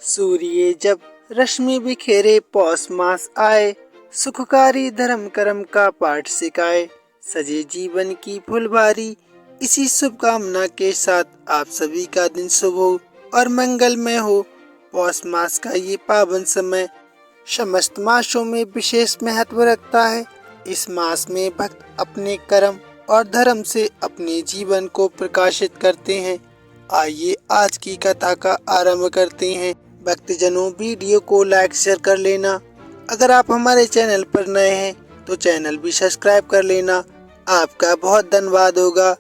सूर्य जब रश्मि बिखेरे पौष मास आए, सुखकारी धर्म कर्म का पाठ सिखाए, सजे जीवन की फुलवारी। इसी शुभकामना के साथ आप सभी का दिन शुभ हो और मंगलमय हो। पौष मास का ये पावन समय समस्त मासों में विशेष महत्व रखता है। इस मास में भक्त अपने कर्म और धर्म से अपने जीवन को प्रकाशित करते हैं। आइए आज की कथा का आरंभ करते हैं। भक्तजनों, वीडियो को लाइक शेयर कर लेना। अगर आप हमारे चैनल पर नए हैं तो चैनल भी सब्सक्राइब कर लेना, आपका बहुत धन्यवाद होगा।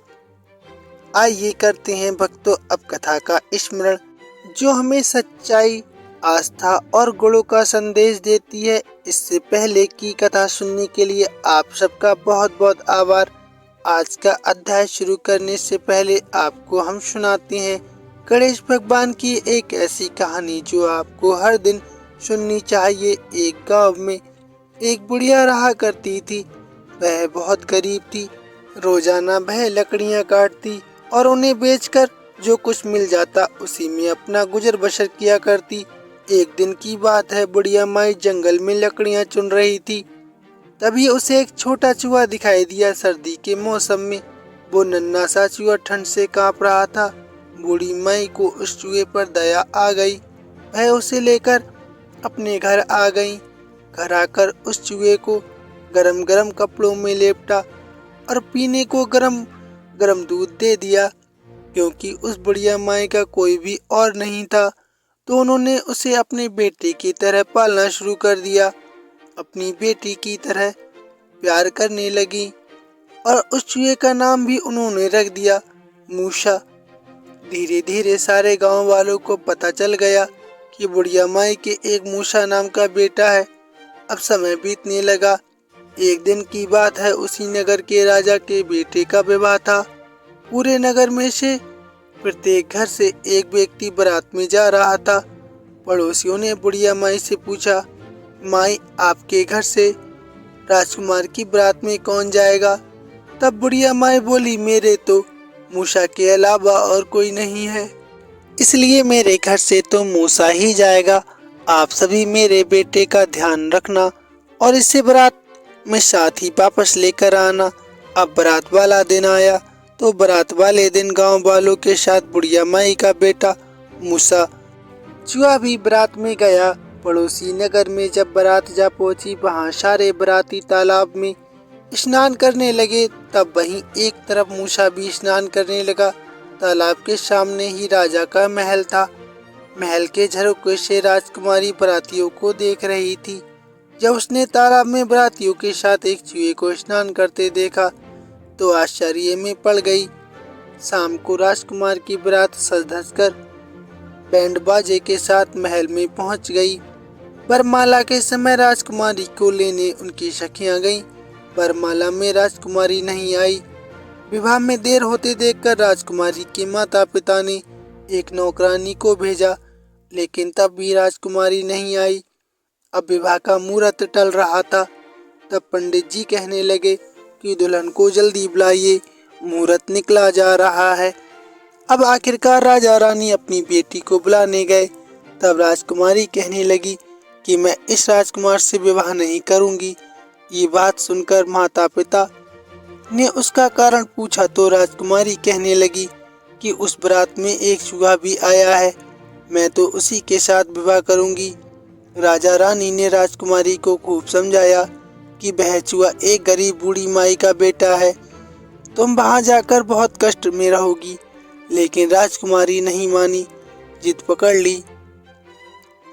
आइए करते हैं भक्तों अब कथा का स्मरण, जो हमें सच्चाई, आस्था और गुणों का संदेश देती है। इससे पहले की कथा सुनने के लिए आप सबका बहुत बहुत आभार। आज का अध्याय शुरू करने से पहले आपको हम सुनाते हैं गणेश भगवान की एक ऐसी कहानी जो आपको हर दिन सुननी चाहिए। एक गांव में एक बुढ़िया रहा करती थी। वह बहुत गरीब थी। रोजाना वह लकड़ियां काटती और उन्हें बेचकर जो कुछ मिल जाता उसी में अपना गुजर बसर किया करती। एक दिन की बात है, बुढ़िया माई जंगल में लकड़ियां चुन रही थी। तभी उसे एक छोटा चूहा दिखाई दिया। सर्दी के मौसम में वो नन्हा सा चूहा ठंड से कांप रहा था। बूढ़ी माई को उस चूहे पर दया आ गई। वह उसे लेकर अपने घर आ गई। घर आकर उस चूहे को गरम गरम कपड़ों में लेपटा और पीने को गरम गरम दूध दे दिया। क्योंकि उस बुढ़िया माई का कोई भी और नहीं था तो उन्होंने उसे अपने बेटे की तरह पालना शुरू कर दिया। अपनी बेटी की तरह प्यार करने लगी और उस चूहे का नाम भी उन्होंने रख दिया मूसा। धीरे धीरे सारे गांव वालों को पता चल गया कि बुढ़िया माई के एक मूसा नाम का बेटा है। अब समय बीतने लगा। एक दिन की बात है, उसी नगर के राजा के बेटे का विवाह था। पूरे नगर में से प्रत्येक घर से एक व्यक्ति बारात में जा रहा था। पड़ोसियों ने बुढ़िया माई से पूछा, माई आपके घर से राजकुमार की बारात में कौन जाएगा? तब बुढ़िया माई बोली, मेरे तो मूसा के अलावा और कोई नहीं है, इसलिए मेरे घर से तो मूसा ही जाएगा। आप सभी मेरे बेटे का ध्यान रखना और इसे बारात में साथ ही वापस लेकर आना। अब बारात वाला दिन आया तो बारात वाले दिन गांव वालों के साथ बुढ़िया माई का बेटा मूसा चूहा भी बारात में गया। पड़ोसी नगर में जब बारात जा पहुंची, वहां सारे बाराती तालाब में स्नान करने लगे। तब वहीं एक तरफ मूसा भी स्नान करने लगा। तालाब के सामने ही राजा का महल था। महल के झरोखे से राजकुमारी बारातियों को देख रही थी। जब उसने तालाब में बारातियों के साथ एक चूहे को स्नान करते देखा तो आश्चर्य में पड़ गई। शाम को राजकुमार की बारात सज धज कर बैंड बाजे के साथ महल में पहुंच गई। वरमाला के समय राजकुमारी को लेने उनकी सखियां गईं। वरमाला में राजकुमारी नहीं आई। विवाह में देर होते देखकर राजकुमारी के माता पिता ने एक नौकरानी को भेजा, लेकिन तब भी राजकुमारी नहीं आई। अब विवाह का मुहूर्त टल रहा था। तब पंडित जी कहने लगे कि दुल्हन को जल्दी बुलाइए, मुहूर्त निकला जा रहा है। अब आखिरकार राजा रानी अपनी बेटी को बुलाने गए। तब राजकुमारी कहने लगी कि मैं इस राजकुमार से विवाह नहीं करूंगी। ये बात सुनकर माता पिता ने उसका कारण पूछा तो राजकुमारी कहने लगी कि उस बारात में एक चूहा भी आया है, मैं तो उसी के साथ विवाह करूंगी। राजा रानी ने राजकुमारी को खूब समझाया कि वह चूहा एक गरीब बूढ़ी माई का बेटा है, तुम वहां जाकर बहुत कष्ट में रहोगी। लेकिन राजकुमारी नहीं मानी, जिद पकड़ ली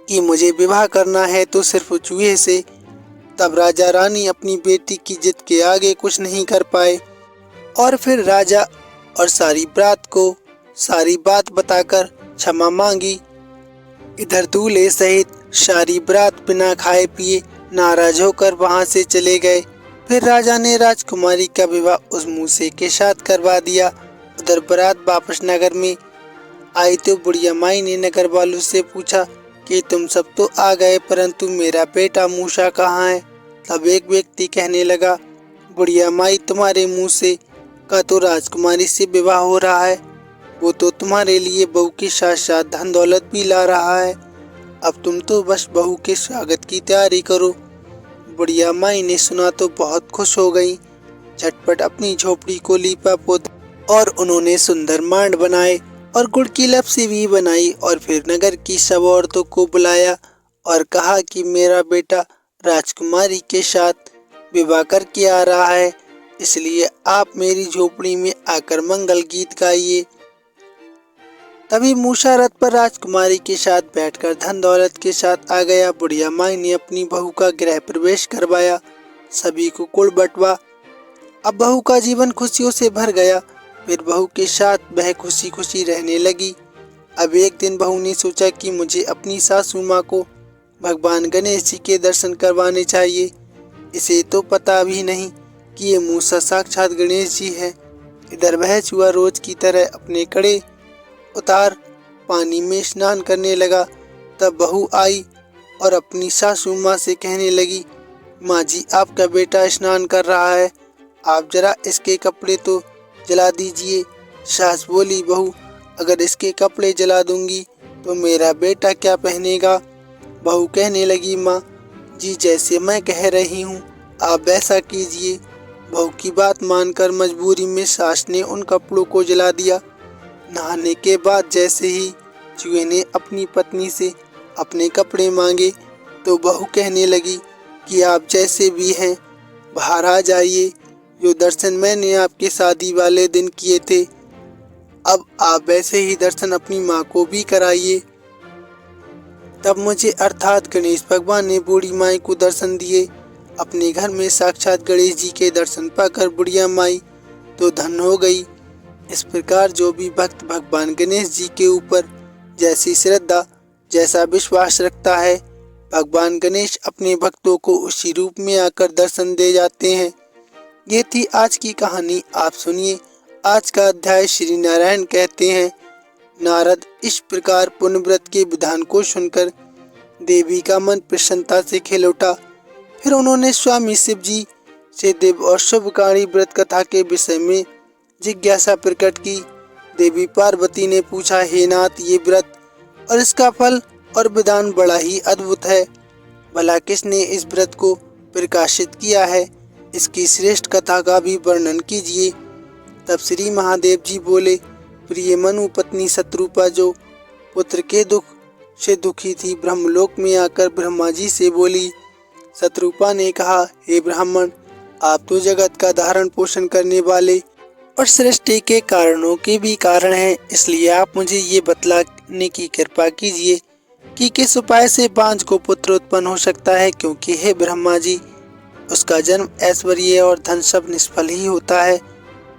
कि मुझे विवाह करना है तो सिर्फ चूहे से। तब राजा रानी अपनी बेटी की जिद के आगे कुछ नहीं कर पाए और फिर राजा और सारी बारात को सारी बात बताकर क्षमा मांगी। इधर दूल्हे सहित सारी बारात बिना खाए पिए नाराज होकर वहां से चले गए। फिर राजा ने राजकुमारी का विवाह उस मूसे के साथ करवा दिया। उधर बारात वापस नगर में आई तो बुढ़िया माई ने नगर वालों से पूछा कि तुम सब तो आ गए, परंतु मेरा बेटा मूसा कहाँ है? तब एक व्यक्ति कहने लगा, बुढ़िया माई तुम्हारे मुंह से का तो राजकुमारी से विवाह हो रहा है, वो तो तुम्हारे लिए बहू के साथ साथ धन दौलत भी ला रहा है। अब तुम तो बस बहू के स्वागत की तैयारी करो। बुढ़िया माई ने सुना तो बहुत खुश हो गई। झटपट अपनी झोपड़ी को लीपा पोता और उन्होंने सुंदर मांड बनाए और गुड़ की लपसी भी बनाई और फिर नगर की सब औरतों को बुलाया और कहा कि मेरा बेटा राजकुमारी के साथ विवाह करके आ रहा है, इसलिए आप मेरी झोपड़ी में आकर मंगल गीत गाइए। तभी मूसा रथ पर राजकुमारी के साथ बैठकर धन दौलत के साथ आ गया। बुढ़िया माई ने अपनी बहू का गृह प्रवेश करवाया, सभी को कुल बंटवा। अब बहू का जीवन खुशियों से भर गया। फिर बहू के साथ वह खुशी खुशी रहने लगी। अब एक दिन बहू ने सोचा कि मुझे अपनी सासू माँ को भगवान गणेश जी के दर्शन करवाने चाहिए। इसे तो पता भी नहीं कि ये मूसा साक्षात गणेश जी है। इधर वह चूहा रोज की तरह अपने कड़े उतार पानी में स्नान करने लगा। तब बहू आई और अपनी सासू माँ से कहने लगी, माँ जी आपका बेटा स्नान कर रहा है, आप जरा इसके कपड़े तो जला दीजिए। सास बोली, बहू अगर इसके कपड़े जला दूंगी तो मेरा बेटा क्या पहनेगा। बहू कहने लगी, माँ जी जैसे मैं कह रही हूँ आप वैसा कीजिए। बहू की बात मानकर मजबूरी में सास ने उन कपड़ों को जला दिया। नहाने के बाद जैसे ही चूहे ने अपनी पत्नी से अपने कपड़े मांगे तो बहू कहने लगी कि आप जैसे भी हैं बाहर आ जाइए। जो दर्शन मैंने आपके शादी वाले दिन किए थे, अब आप वैसे ही दर्शन अपनी माँ को भी कराइए। तब मुझे अर्थात गणेश भगवान ने बूढ़ी माई को दर्शन दिए। अपने घर में साक्षात गणेश जी के दर्शन पाकर बुढ़िया माई तो धन्य हो गई। इस प्रकार जो भी भक्त भगवान गणेश जी के ऊपर जैसी श्रद्धा जैसा विश्वास रखता है, भगवान गणेश अपने भक्तों को उसी रूप में आकर दर्शन दे जाते हैं। ये थी आज की कहानी। आप सुनिए आज का अध्याय। श्री नारायण कहते हैं, नारद इस प्रकार पुण्यव्रत के विधान को सुनकर देवी का मन प्रसन्नता से खिल उठा। फिर उन्होंने स्वामी शिव जी से देव और शुभकारी व्रत कथा के विषय में जिज्ञासा प्रकट की। देवी पार्वती ने पूछा, हे नाथ ये व्रत और इसका फल और विधान बड़ा ही अद्भुत है। भला किसने इस व्रत को प्रकाशित किया है, इसकी श्रेष्ठ कथा का भी वर्णन कीजिए। तब श्री महादेव जी बोले, प्रिय मनु पत्नी शत्रुपा जो पुत्र के दुख से दुखी थी, ब्रह्मलोक में आकर ब्रह्मा जी से बोली। शत्रुपा ने कहा, हे ब्राह्मण आप तो जगत का धारण पोषण करने वाले और सृष्टि के कारणों के भी कारण हैं, इसलिए आप मुझे ये बतलाने की कृपा कीजिए कि किस उपाय से बांझ को पुत्र उत्पन्न हो सकता है। क्योंकि हे ब्रह्मा जी उसका जन्म ऐश्वर्य और धन सब निष्फल ही होता है।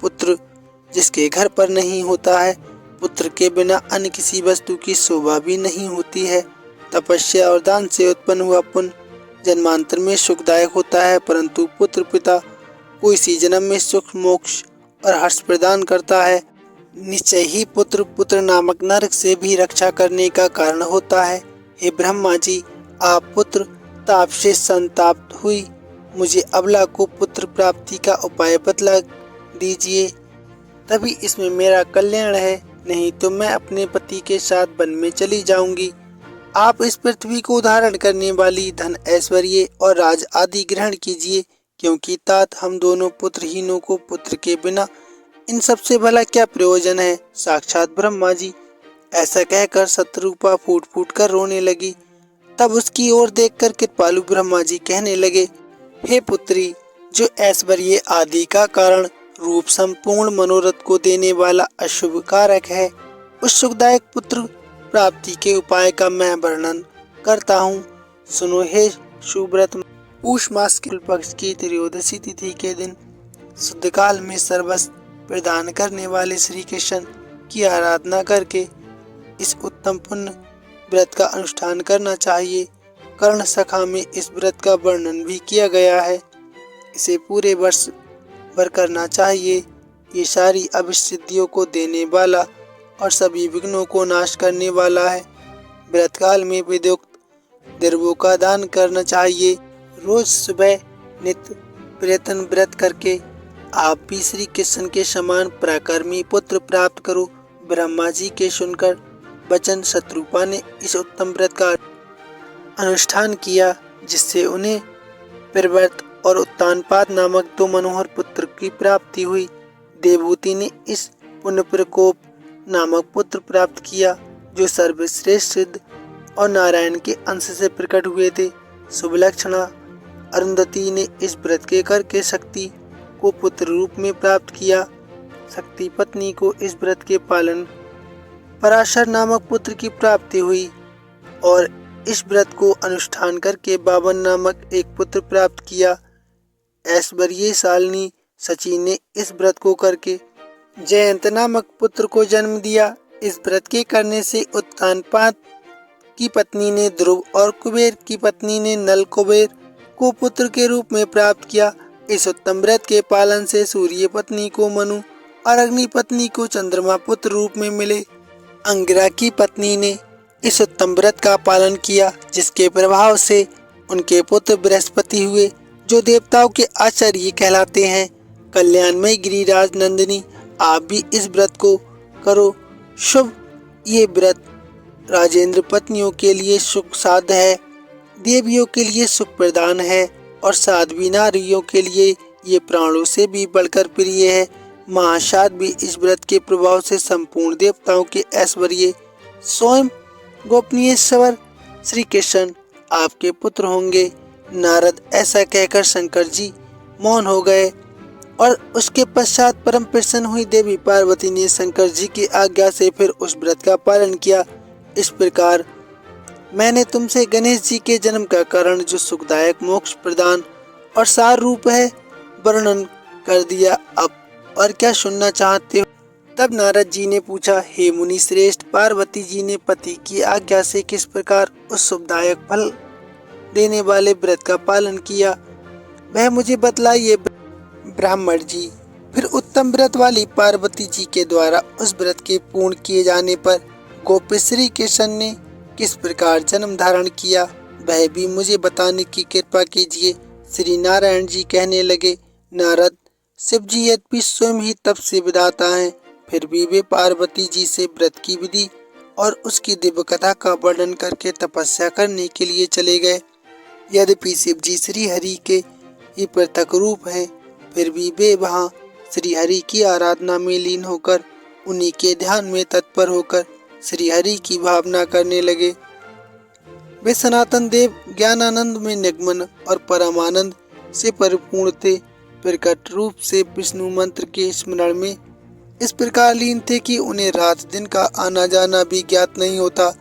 पुत्र जिसके घर पर नहीं होता है, पुत्र के बिना अन्य किसी वस्तु की शोभा भी नहीं होती है। तपस्या और दान से उत्पन्न हुआ पुण्य जन्मांतर में सुखदायक होता है, परंतु पुत्र पिता को इसी जन्म में सुख मोक्ष और हर्ष प्रदान करता है। निश्चय ही पुत्र पुत्र नामक नरक से भी रक्षा करने का कारण होता है। हे ब्रह्मा जी आप पुत्र ताप से संताप्त हुई मुझे अबला को पुत्र प्राप्ति का उपाय बतला दीजिए, तभी इसमें मेरा कल्याण है, नहीं तो मैं अपने पति के साथ वन में चली जाऊंगी। आप इस पृथ्वी को धारण करने वाली धन ऐश्वर्य और राज आदि ग्रहण कीजिए, क्योंकि तात हम दोनों पुत्रहीनों को पुत्र के बिना इन सबसे भला क्या प्रयोजन है। साक्षात ब्रह्मा जी। ऐसा कहकर शत्रुपा फूट फूट कर रोने लगी। तब उसकी ओर देखकर कृपालु ब्रह्मा जी कहने लगे, हे पुत्री जो ऐश्वर्य आदि का कारण रूप संपूर्ण मनोरथ को देने वाला अशुभ कारक है, उस सुखदायक पुत्र प्राप्ति के उपाय का मैं वर्णन करता हूँ। सुनो हे सुव्रत। पूष मास के पक्ष की त्रयोदशी तिथि के दिन शुद्ध काल में सर्वस्व प्रदान करने वाले श्री कृष्ण की आराधना करके इस उत्तम पुण्य व्रत का अनुष्ठान करना चाहिए। कर्ण सखा में इस व्रत का वर्णन भी किया गया है। इसे पूरे वर्ष भर करना चाहिए। ये सारी अभिसिद्धियों को देने वाला और सभी विघ्नों को नाश करने वाला है। व्रत काल में विद्युक्त द्रव्यों का दान करना चाहिए। रोज सुबह नित्य प्रयत्न व्रत करके आप भी श्री कृष्ण के समान पराक्रमी पुत्र प्राप्त करो। ब्रह्मा जी के सुनकर वचन शत्रुपा ने इस उत्तम व्रत का अनुष्ठान किया, जिससे उन्हें प्रवर्त और उत्तानपाद नामक 2 मनोहर पुत्र की प्राप्ति हुई। देवहूति ने इस पुण्यप्रकोप नामक पुत्र प्राप्त किया, जो सर्वश्रेष्ठ सिद्ध और नारायण के अंश से प्रकट हुए थे। शुभलक्षणा अरुंधति ने इस व्रत के करके शक्ति को पुत्र रूप में प्राप्त किया। शक्ति पत्नी को इस व्रत के पालन पराशर नामक पुत्र की प्राप्ति हुई और इस व्रत को अनुष्ठान करके बावन नामक एक पुत्र प्राप्त किया। ऐश्वर्यशालिनी सची ने इस व्रत को करके जयंत नामक पुत्र को जन्म दिया। इस व्रत के करने से उत्तानपाद की पत्नी ने ध्रुव और कुबेर की पत्नी ने नल कुबेर को पुत्र के रूप में प्राप्त किया। इस उत्तम व्रत के पालन से सूर्य पत्नी को मनु और अग्नि पत्नी को चंद्रमा पुत्र रूप में मिले। अंगिरा की पत्नी ने इस उत्तम व्रत का पालन किया, जिसके प्रभाव से उनके पुत्र बृहस्पति हुए, जो देवताओं के आचार्य कहलाते हैं। कल्याणमय गिरिराज नंदिनी, आप भी इस व्रत को करो शुभ। ये व्रत राजेंद्र पत्नियों के लिए सुख साध्य है, देवियों के लिए सुख प्रदान है और साध्वी नारियों के लिए ये प्राणों से भी बढ़कर प्रिय है। महासाध भी इस व्रत के प्रभाव से संपूर्ण देवताओं के ऐश्वर्य स्वयं गोपनीयेश्वर श्री कृष्ण आपके पुत्र होंगे। नारद ऐसा कहकर शंकर जी मौन हो गए और उसके पश्चात परम प्रसन्न हुई देवी पार्वती ने शंकर जी की आज्ञा से फिर उस व्रत का पालन किया। इस प्रकार मैंने तुमसे गणेश जी के जन्म का कारण, जो सुखदायक मोक्ष प्रदान और सार रूप है, वर्णन कर दिया। अब और क्या सुनना चाहते हो? तब नारद जी ने पूछा, हे मुनि श्रेष्ठ, पार्वती जी ने पति की आज्ञा से किस प्रकार उस शुभदायक फल देने वाले व्रत का पालन किया, वह मुझे बतलाइए ब्राह्मण जी। फिर उत्तम व्रत वाली पार्वती जी के द्वारा उस व्रत के पूर्ण किए जाने पर गोपी श्री कृष्ण ने किस प्रकार जन्म धारण किया, वह भी मुझे बताने की कृपा कीजिए। श्री नारायण जी कहने लगे, नारद, शिव जी यद्यपि स्वयं ही तप से विधाता हैं, फिर भी वे पार्वती जी से व्रत की विधि और उसकी दिव्य कथा का वर्णन करके तपस्या करने के लिए चले गए। यद्यपि शिव जी श्री हरि के ही पृथक रूप हैं, फिर भी वे वहाँ श्री हरि की आराधना में लीन होकर उन्हीं के ध्यान में तत्पर होकर श्री हरि की भावना करने लगे। वे सनातन देव ज्ञानानंद में निगमन और परमानंद से परिपूर्ण थे। प्रकट रूप से विष्णु मंत्र के स्मरण में इस प्रकार लीन थे कि उन्हें रात दिन का आना जाना भी ज्ञात नहीं होता।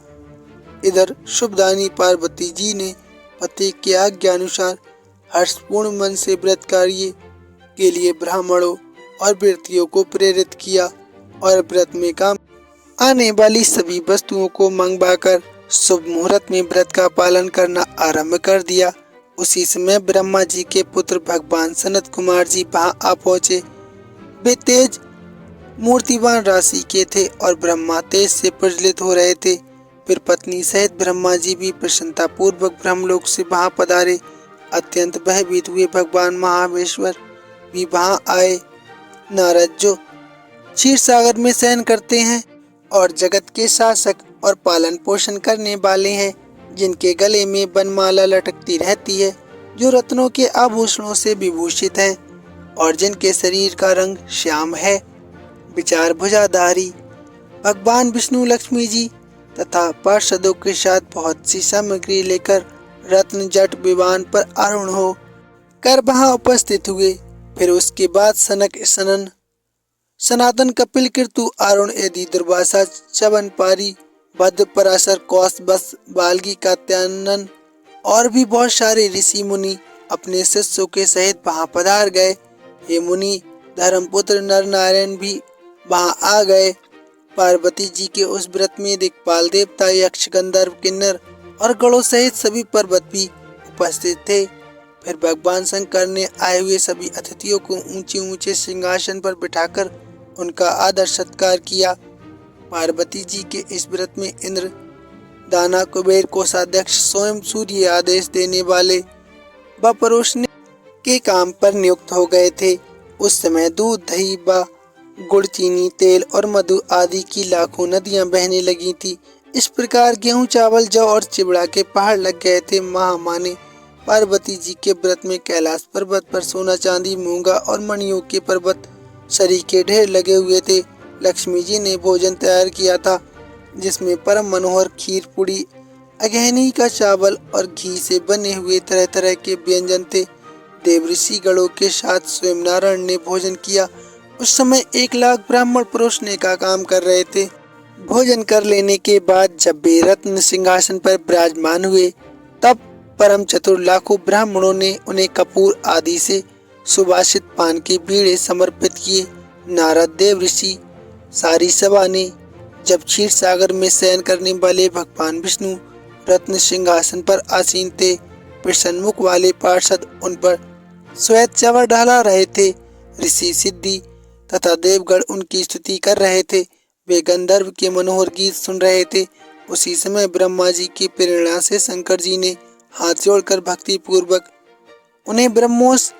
इधर शुभदानी पार्वती जी ने पति के आज्ञा अनुसार हर्षपूर्ण मन से व्रत कार्य के लिए ब्राह्मणों और व्रतियों को प्रेरित किया और व्रत में काम आने वाली सभी वस्तुओं को मंगवाकर शुभ मुहूर्त में व्रत का पालन करना आरंभ कर दिया। उसी समय ब्रह्मा जी के पुत्र भगवान सनत कुमार जी वहां आ पहुँचे। वे तेज मूर्तिवान राशि के थे और ब्रह्मा तेज से प्रज्वलित हो रहे थे। फिर पत्नी सहित ब्रह्मा जी भी प्रसन्नता पूर्वक ब्रह्मलोक से वहां पधारे। अत्यंत भयभीत हुए भगवान महावेश्वर भी वहां आए। नारद, जो क्षीर सागर में शयन करते हैं और जगत के शासक और पालन पोषण करने वाले हैं, जिनके गले में वनमाला लटकती रहती है, जो रत्नों के आभूषणों से विभूषित हैं और जिनके शरीर का रंग श्याम है, विचार भुजाधारी भगवान विष्णु लक्ष्मी जी तथा पार्षदों के साथ बहुत सी सामग्री लेकर रत्न जट विमान पर आरूढ़ हो कर वहां उपस्थित हुए। फिर उसके बाद सनक सनन सनातन कपिल कीर्तु अरुण यदि दुर्वासा चवन पारी भद्र पराशर कौश बस बाल्गी कात्यायन और भी बहुत सारे ऋषि मुनि अपने शिष्यों के सहित वहां पधार गए। हे मुनि, धर्मपुत्र नर नारायण भी वहां आ गए। पार्वती जी के उस व्रत में दिक्पाल देवता, यक्ष, गंधर्व, किन्नर और गणों सहित सभी पर्वत भी उपस्थित थे। फिर भगवान शंकर ने आए हुए सभी अतिथियों को ऊंचे ऊंचे सिंहासन पर बिठाकर उनका आदर सत्कार किया। पार्वती जी के इस व्रत में इंद्र, दाना, कुबेर, कोषाध्यक्ष, स्वयं सूर्य आदेश देने वाले व परोसने के काम पर नियुक्त हो गए थे। उस समय दूध, दही व गुड़, चीनी, तेल और मधु आदि की लाखों नदियां बहने लगी थी। इस प्रकार गेहूं, चावल, जौ और चिवड़ा के पहाड़ लग गए थे। महामाँ ने पार्वती जी के व्रत में कैलाश पर्वत पर सोना, चांदी, मूंगा और मणियों के पर्वत सरीखे ढेर लगे हुए थे। लक्ष्मी जी ने भोजन तैयार किया था, जिसमें परम मनोहर खीर, पूड़ी, अगहनी का चावल और घी से बने हुए तरह तरह के व्यंजन थे। देवऋषि गणों के साथ स्वयं नारायण ने भोजन किया। उस समय 1 लाख ब्राह्मण परोसने का काम कर रहे थे। भोजन कर लेने के बाद जब वे रत्न सिंहासन पर विराजमान हुए, तब परम चतुर लाखों ब्राह्मणों ने उन्हें कपूर आदि से सुवासित पान के बीड़े समर्पित किए। नारद, देवऋषि, सारी सभा ने जब क्षीर सागर में शयन करने वाले भगवान विष्णु रत्न सिंहासन पर आसीन थे, प्रसन्न मुख वाले पार्षद उन पर श्वेत चावल डाला रहे थे। ऋषि, सिद्धि तथा देवगण उनकी स्तुति कर रहे थे। वे गंधर्व के मनोहर गीत सुन रहे थे। उसी समय ब्रह्मा जी की प्रेरणा से शंकर जी ने हाथ जोड़कर भक्ति पूर्वक उन्हें ब्रह्मोस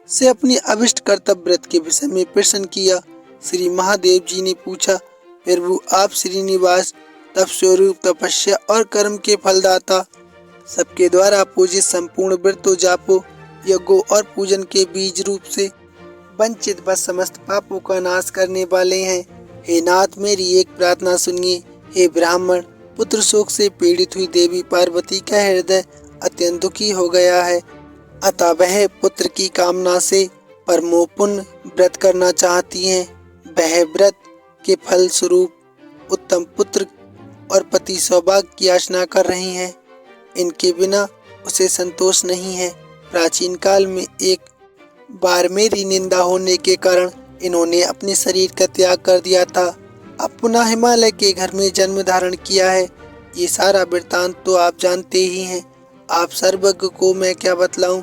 से अपनी अभिष्ट कर्तव्य व्रत के विषय में प्रश्न किया। श्री महादेव जी ने पूछा, प्रभु, आप श्रीनिवास, तप स्वरूप, तपस्या और कर्म के फलदाता, सबके द्वारा पूजित संपूर्ण व्रतों, जापों, यज्ञों और पूजन के बीज रूप से वंचित बस समस्त पापों का नाश करने वाले हैं। हे नाथ, मेरी एक प्रार्थना सुनिए। हे ब्राह्मण, पुत्र शोक से पीड़ित हुई देवी पार्वती का हृदय अत्यंत दुखी हो गया है, अतः वह पुत्र की कामना से परमोपुण्य व्रत करना चाहती हैं। वह व्रत के फल स्वरूप उत्तम पुत्र और पति सौभाग्य की याचना कर रही हैं। इनके बिना उसे संतोष नहीं है। प्राचीन काल में एक बार मेरी निंदा होने के कारण इन्होंने अपने शरीर का त्याग कर दिया था। अब पुनः हिमालय के घर में जन्म धारण किया है। ये सारा वृत्तांत तो आप जानते ही हैं। आप सर्वज्ञ को मैं क्या बतलाऊं।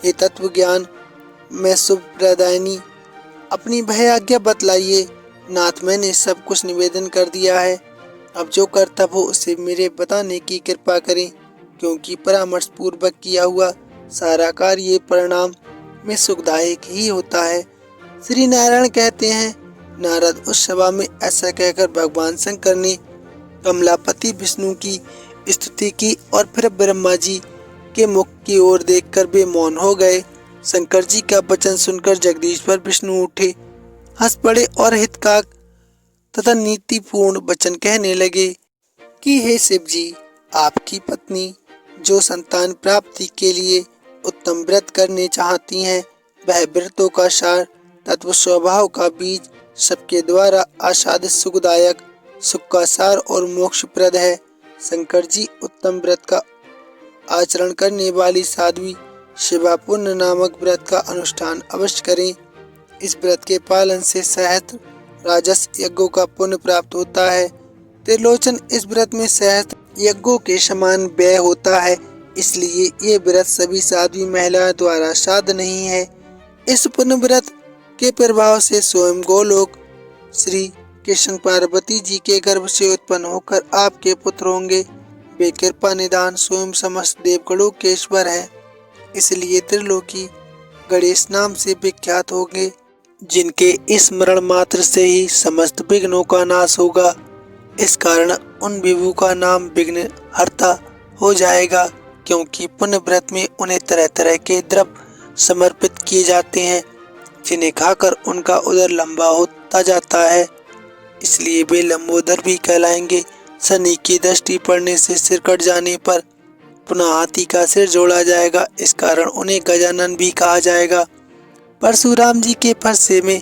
ये तत्व ज्ञान मैं शुभ प्रदायिनी, अपनी भय आज्ञा बतलाइए। नाथ, मैंने सब कुछ निवेदन कर दिया है। अब जो कर्तव्य हो उसे मेरे बताने की कृपा करें, क्योंकि परामर्श पूर्वक किया हुआ सारा कार्य परिणाम में सुखदायक ही होता है। श्री नारायण कहते हैं, नारद, उस सभा में ऐसा कहकर भगवान शंकर ने कमलापति विष्णु की स्तुति की और फिर ब्रह्मा जी के मुख की ओर देखकर वे मौन हो गए। शंकर जी का वचन सुनकर जगदीश्वर विष्णु उठे, हंस पड़े और हितकाक तथा नीतिपूर्ण वचन कहने लगे कि हे शिव जी, आपकी पत्नी जो संतान प्राप्ति के लिए उत्तम व्रत करने चाहती हैं, वह व्रतों का सार, तत्व स्वभाव का बीज, सबके द्वारा आसादित सुखदायक, सुख का सार और मोक्षप्रद है। शंकर जी, उत्तम व्रत का आचरण करने वाली साध्वी शिवा पुण्य नामक व्रत का अनुष्ठान अवश्य करें। इस व्रत के पालन से सहस्त्र राजस यज्ञों का पुण्य प्राप्त होता है। त्रिलोचन, इस व्रत में सहस्त्र यज्ञों के समान व्यय होता है, इसलिए ये व्रत सभी साध्वी महिलाओं द्वारा साध नहीं है। इस पुण्य व्रत के प्रभाव से स्वयं गोलोक श्री कृष्ण पार्वती जी के गर्भ से उत्पन्न होकर आपके पुत्र होंगे। वे कृपा निदान स्वयं समस्त देवगणों के ईश्वर है, इसलिए त्रिलोकी गणेश नाम से विख्यात होंगे, जिनके स्मरण मात्र से ही समस्त विघ्नों का नाश होगा। इस कारण उन विभु का नाम विघ्न हर्ता हो जाएगा, क्योंकि पुण्य व्रत में उन्हें तरह तरह के द्रव्य समर्पित किए जाते हैं, जिन्हें खाकर उनका उदर लंबा होता जाता है, इसलिए वे लंबोदर भी कहलाएंगे। शनि की दृष्टि पड़ने से सिर कट जाने पर पुनः हाथी का सिर जोड़ा जाएगा, इस कारण उन्हें गजानन भी कहा जाएगा। परशुराम जी के फरसे में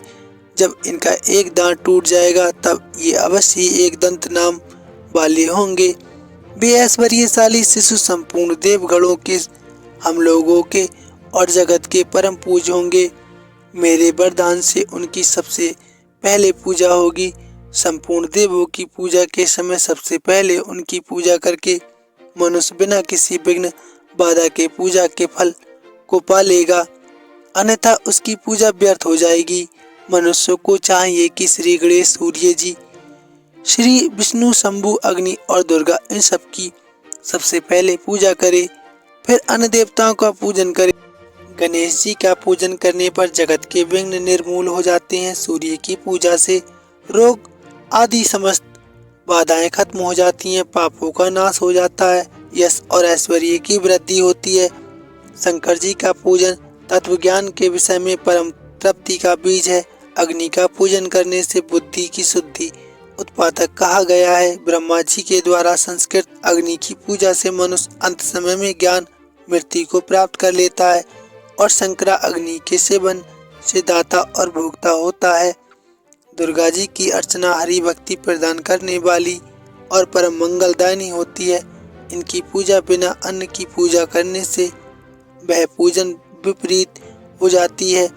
जब इनका एक दांत टूट जाएगा, तब ये अवश्य एक दंत नाम वाले होंगे। वे ऐश्वर्यशाली शिशु संपूर्ण देवगणों के, हम लोगों के और जगत के परम पूज्य होंगे। मेरे वरदान से उनकी सबसे पहले पूजा होगी। संपूर्ण देवों की पूजा के समय सबसे पहले उनकी पूजा करके मनुष्य बिना किसी विघ्न बाधा के पूजा के फल को पालेगा, अन्यथा उसकी पूजा व्यर्थ हो जाएगी। मनुष्यों को चाहिए कि श्री गणेश, सूर्य जी, श्री विष्णु, शंभु, अग्नि और दुर्गा, इन सब की सबसे पहले पूजा करे, फिर अन्य देवताओं का पूजन करे। गणेश जी का पूजन करने पर जगत के विघ्न निर्मूल हो जाते हैं। सूर्य की पूजा से रोग आदि समस्त बाधाएं खत्म हो जाती हैं, पापों का नाश हो जाता है, यश और ऐश्वर्य की वृद्धि होती है। शंकर जी का पूजन तत्व ज्ञान के विषय में परम तृप्ति का बीज है। अग्नि का पूजन करने से बुद्धि की शुद्धि उत्पादक कहा गया है। ब्रह्मा जी के द्वारा संस्कृत अग्नि की पूजा से मनुष्य अंत समय में ज्ञान मृत्यु को प्राप्त कर लेता है और शंकरा अग्नि के सेवन से दाता और भोक्ता होता है। दुर्गा जी की अर्चना हरि भक्ति प्रदान करने वाली और परम मंगलदायिनी होती है। इनकी पूजा बिना अन्न की पूजा करने से वह पूजन विपरीत हो जाती है।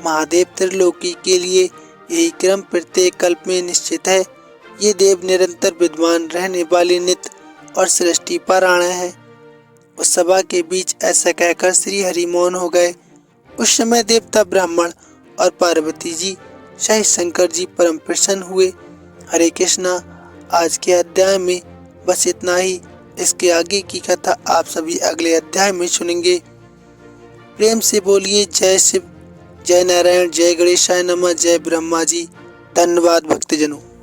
महादेव त्रिलोकी के लिए यही क्रम प्रत्येक कल्प में निश्चित है। ये देव निरंतर विद्वान रहने वाले नित्य और सृष्टि पारायण है। उस सभा के बीच ऐसा कहकर श्री हरि मौन हो गए। उस समय देवता ब्राह्मण और पार्वती जी सहित शंकर जी परम प्रसन्न हुए। हरे कृष्णा। आज के अध्याय में बस इतना ही। इसके आगे की कथा आप सभी अगले अध्याय में सुनेंगे। प्रेम से बोलिए जय शिव, जय नारायण, जय गणेशाय नमः, जय ब्रह्मा जी। धन्यवाद भक्तजनों।